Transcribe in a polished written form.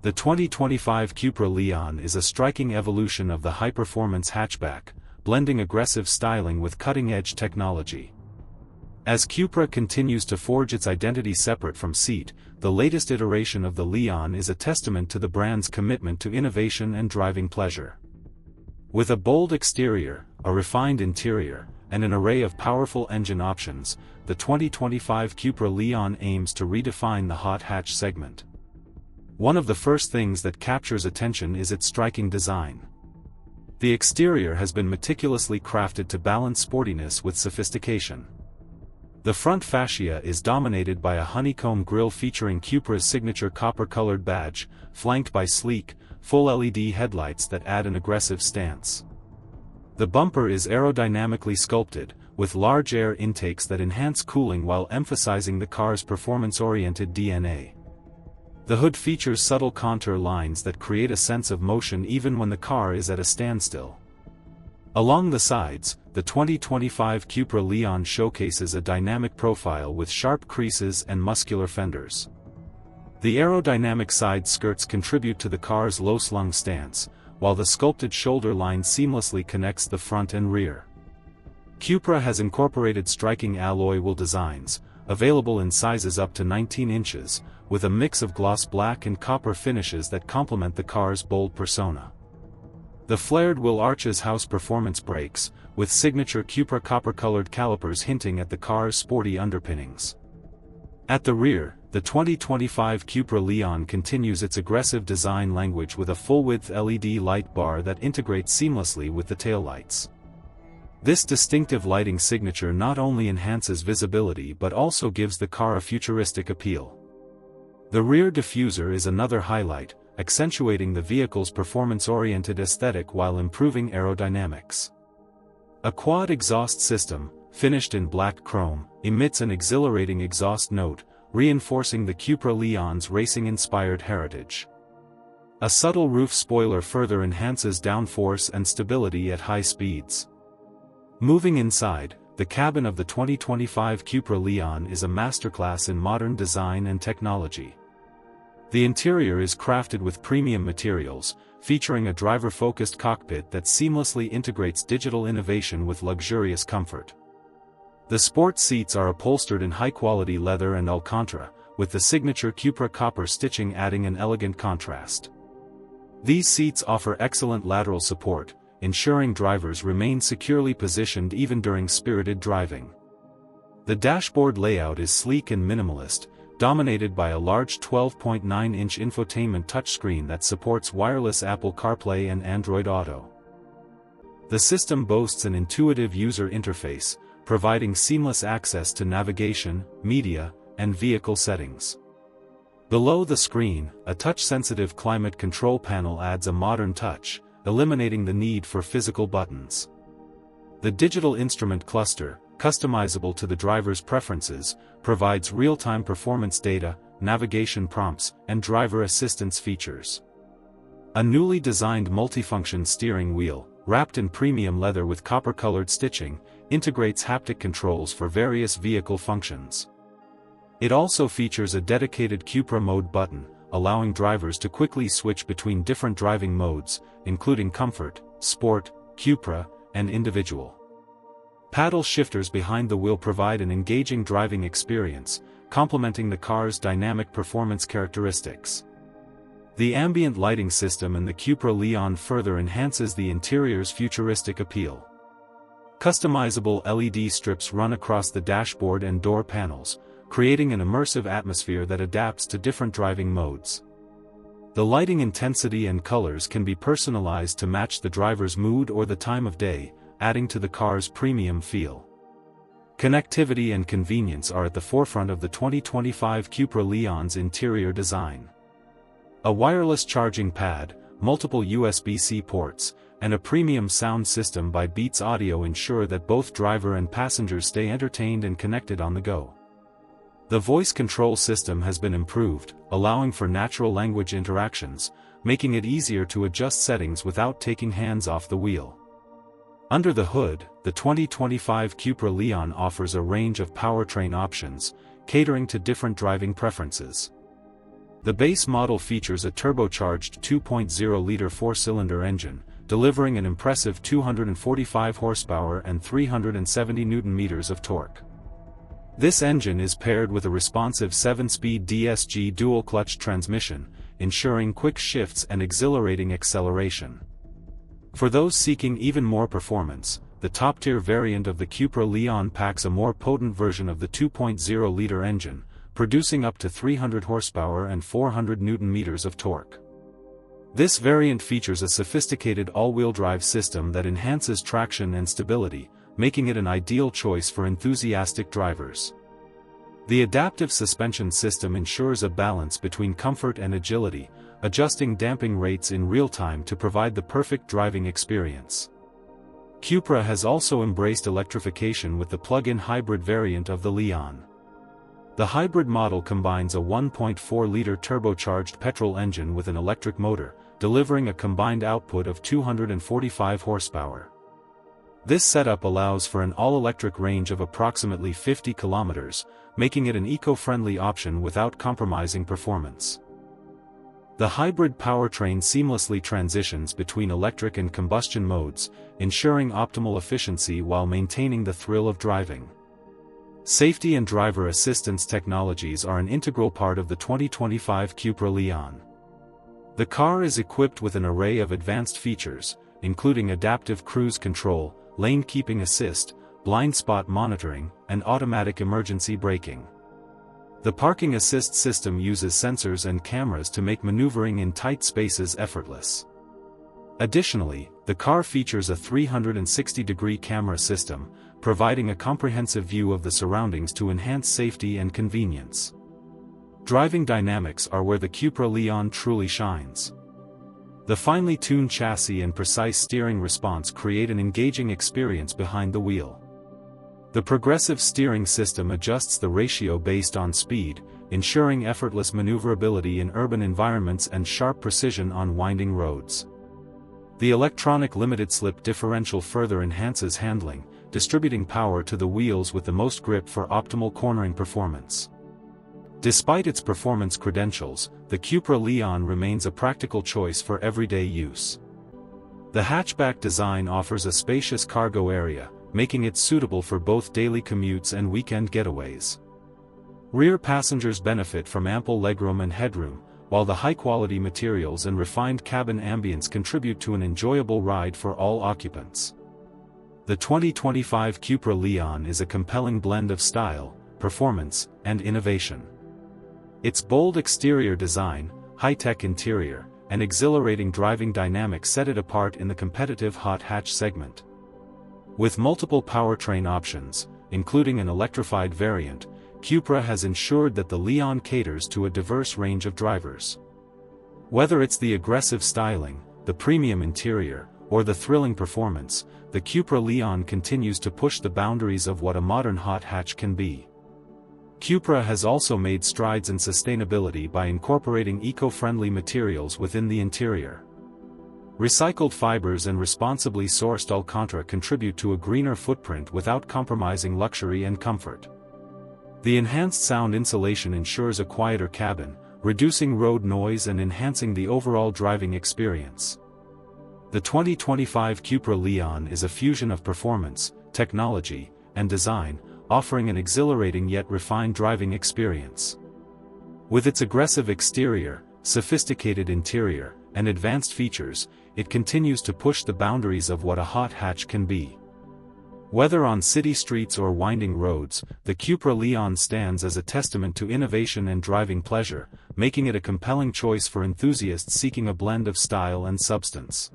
The 2025 Cupra Leon is a striking evolution of the high-performance hatchback, blending aggressive styling with cutting-edge technology. As Cupra continues to forge its identity separate from seat, the latest iteration of the Leon is a testament to the brand's commitment to innovation and driving pleasure. With a bold exterior, a refined interior, and an array of powerful engine options, the 2025 Cupra Leon aims to redefine the hot hatch segment. One of the first things that captures attention is its striking design. The exterior has been meticulously crafted to balance sportiness with sophistication. The front fascia is dominated by a honeycomb grille featuring Cupra's signature copper-colored badge, flanked by sleek, full LED headlights that add an aggressive stance. The bumper is aerodynamically sculpted, with large air intakes that enhance cooling while emphasizing the car's performance-oriented DNA. The hood features subtle contour lines that create a sense of motion even when the car is at a standstill. Along the sides, the 2025 Cupra Leon showcases a dynamic profile with sharp creases and muscular fenders. The aerodynamic side skirts contribute to the car's low-slung stance, while the sculpted shoulder line seamlessly connects the front and rear. Cupra has incorporated striking alloy wheel designs, available in sizes up to 19 inches, with a mix of gloss black and copper finishes that complement the car's bold persona. The flared wheel arches house performance brakes, with signature Cupra copper-colored calipers hinting at the car's sporty underpinnings. At the rear, the 2025 Cupra Leon continues its aggressive design language with a full-width LED light bar that integrates seamlessly with the taillights. This distinctive lighting signature not only enhances visibility but also gives the car a futuristic appeal. The rear diffuser is another highlight, accentuating the vehicle's performance-oriented aesthetic while improving aerodynamics. A quad exhaust system, finished in black chrome, emits an exhilarating exhaust note, reinforcing the Cupra Leon's racing-inspired heritage. A subtle roof spoiler further enhances downforce and stability at high speeds. Moving inside, the cabin of the 2025 Cupra Leon is a masterclass in modern design and technology. The interior is crafted with premium materials, featuring a driver-focused cockpit that seamlessly integrates digital innovation with luxurious comfort. The sport seats are upholstered in high-quality leather and Alcantara, with the signature Cupra copper stitching adding an elegant contrast. These seats offer excellent lateral support, ensuring drivers remain securely positioned even during spirited driving. The dashboard layout is sleek and minimalist, dominated by a large 12.9-inch infotainment touchscreen that supports wireless Apple CarPlay and Android Auto. The system boasts an intuitive user interface, providing seamless access to navigation, media, and vehicle settings. Below the screen, a touch-sensitive climate control panel adds a modern touch, eliminating the need for physical buttons. The digital instrument cluster, customizable to the driver's preferences, provides real-time performance data, navigation prompts, and driver assistance features. A newly designed multifunction steering wheel, wrapped in premium leather with copper-colored stitching, integrates haptic controls for various vehicle functions. It also features a dedicated Cupra Mode button, allowing drivers to quickly switch between different driving modes, including Comfort, Sport, Cupra, and Individual. Paddle shifters behind the wheel provide an engaging driving experience, complementing the car's dynamic performance characteristics. The ambient lighting system in the Cupra Leon further enhances the interior's futuristic appeal. Customizable LED strips run across the dashboard and door panels, creating an immersive atmosphere that adapts to different driving modes. The lighting intensity and colors can be personalized to match the driver's mood or the time of day, adding to the car's premium feel. Connectivity and convenience are at the forefront of the 2025 Cupra Leon's interior design. A wireless charging pad, multiple USB-C ports, and a premium sound system by Beats Audio ensure that both driver and passengers stay entertained and connected on the go. The voice control system has been improved, allowing for natural language interactions, making it easier to adjust settings without taking hands off the wheel. Under the hood, the 2025 Cupra Leon offers a range of powertrain options, catering to different driving preferences. The base model features a turbocharged 2.0-liter four-cylinder engine, delivering an impressive 245 horsepower and 370 Nm of torque. This engine is paired with a responsive 7-speed DSG dual-clutch transmission, ensuring quick shifts and exhilarating acceleration. For those seeking even more performance, the top-tier variant of the Cupra Leon packs a more potent version of the 2.0-liter engine, producing up to 300 horsepower and 400 Nm of torque. This variant features a sophisticated all-wheel drive system that enhances traction and stability, making it an ideal choice for enthusiastic drivers. The adaptive suspension system ensures a balance between comfort and agility, adjusting damping rates in real time to provide the perfect driving experience. Cupra has also embraced electrification with the plug-in hybrid variant of the Leon. The hybrid model combines a 1.4-liter turbocharged petrol engine with an electric motor, delivering a combined output of 245 horsepower. This setup allows for an all-electric range of approximately 50 kilometers, making it an eco-friendly option without compromising performance. The hybrid powertrain seamlessly transitions between electric and combustion modes, ensuring optimal efficiency while maintaining the thrill of driving. Safety and driver assistance technologies are an integral part of the 2025 Cupra Leon. The car is equipped with an array of advanced features, including adaptive cruise control, lane keeping assist, blind spot monitoring, and automatic emergency braking. The parking assist system uses sensors and cameras to make maneuvering in tight spaces effortless. Additionally, the car features a 360-degree camera system, providing a comprehensive view of the surroundings to enhance safety and convenience. Driving dynamics are where the Cupra Leon truly shines. The finely tuned chassis and precise steering response create an engaging experience behind the wheel. The progressive steering system adjusts the ratio based on speed, ensuring effortless maneuverability in urban environments and sharp precision on winding roads. The electronic limited-slip differential further enhances handling, distributing power to the wheels with the most grip for optimal cornering performance. Despite its performance credentials, the Cupra Leon remains a practical choice for everyday use. The hatchback design offers a spacious cargo area, making it suitable for both daily commutes and weekend getaways. Rear passengers benefit from ample legroom and headroom, while the high-quality materials and refined cabin ambience contribute to an enjoyable ride for all occupants. The 2025 Cupra Leon is a compelling blend of style, performance, and innovation. Its bold exterior design, high-tech interior, and exhilarating driving dynamics set it apart in the competitive hot hatch segment. With multiple powertrain options, including an electrified variant, Cupra has ensured that the Leon caters to a diverse range of drivers. Whether it's the aggressive styling, the premium interior, or the thrilling performance, the Cupra Leon continues to push the boundaries of what a modern hot hatch can be. Cupra has also made strides in sustainability by incorporating eco-friendly materials within the interior. Recycled fibers and responsibly sourced Alcantara contribute to a greener footprint without compromising luxury and comfort. The enhanced sound insulation ensures a quieter cabin, reducing road noise and enhancing the overall driving experience. The 2025 Cupra Leon is a fusion of performance, technology, and design, offering an exhilarating yet refined driving experience. With its aggressive exterior, sophisticated interior, and advanced features, it continues to push the boundaries of what a hot hatch can be. Whether on city streets or winding roads, the Cupra Leon stands as a testament to innovation and driving pleasure, making it a compelling choice for enthusiasts seeking a blend of style and substance.